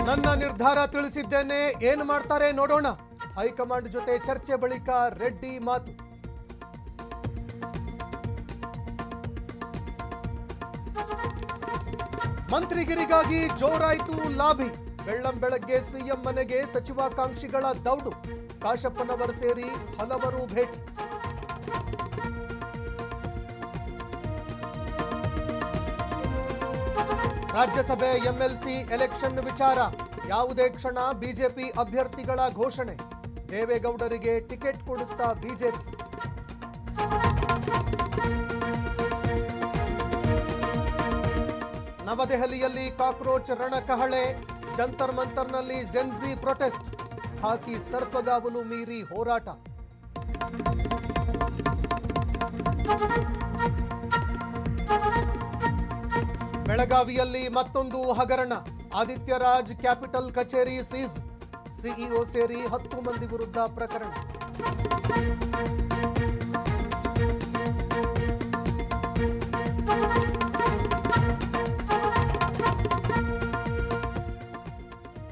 ನನ್ನ ನಿರ್ಧಾರ ತಿಳಿಸಿದ್ದೇನೆ, ಏನು ಮಾಡ್ತಾರೆ ನೋಡೋಣ. ಹೈಕಮಾಂಡ್ ಜೊತೆ ಚರ್ಚೆ ಬಳಿಕ ರೆಡ್ಡಿ ಮಾತು. ಮಂತ್ರಿಗಿರಿಗಾಗಿ ಜೋರಾಯಿತು ಲಾಬಿ. ಬೆಳ್ಳಂಬೆಳಗ್ಗೆ ಸಿಎಂ ಮನೆಗೆ ಸಚಿವಾಕಾಂಕ್ಷಿಗಳ ದೌಡು. ಕಾಶಪ್ಪನವರ್ ಸೇರಿ ಹಲವರು ಭೇಟಿ. ರಾಜ್ಯಸಭೆ ಎಂಎಲ್ಸಿ ಎಲೆಕ್ಷನ್ ವಿಚಾರ ಯಾವುದೇ ಕ್ಷಣ ಬಿಜೆಪಿ ಅಭ್ಯರ್ಥಿಗಳ ಘೋಷಣೆ. ದೇವೇಗೌಡರಿಗೆ ಟಿಕೆಟ್ ಕೊಡುತ್ತಾ ಬಿಜೆಪಿ. ನವದೆಹಲಿಯಲ್ಲಿ ಕಾಕ್ರೋಚ್ ರಣಕಹಳೆ. ಜಂತರ್ ಮಂತರ್ನಲ್ಲಿ ಜೆನ್ಜಿ ಪ್ರೊಟೆಸ್ಟ್. ಹಾಕಿ ಸರ್ಪಗಾವಲು ಮೀರಿ ಹೋರಾಟ. ಬೆಳಗಾವಿಯಲ್ಲಿ ಮತ್ತೊಂದು ಹಗರಣ. ಆದಿತ್ಯ ರಾಜ್ ಕ್ಯಾಪಿಟಲ್ ಕಚೇರಿ ಸೀಸ್. ಸಿಇಒ ಸೇರಿ 10 ಮಂದಿ ವಿರುದ್ಧ ಪ್ರಕರಣ.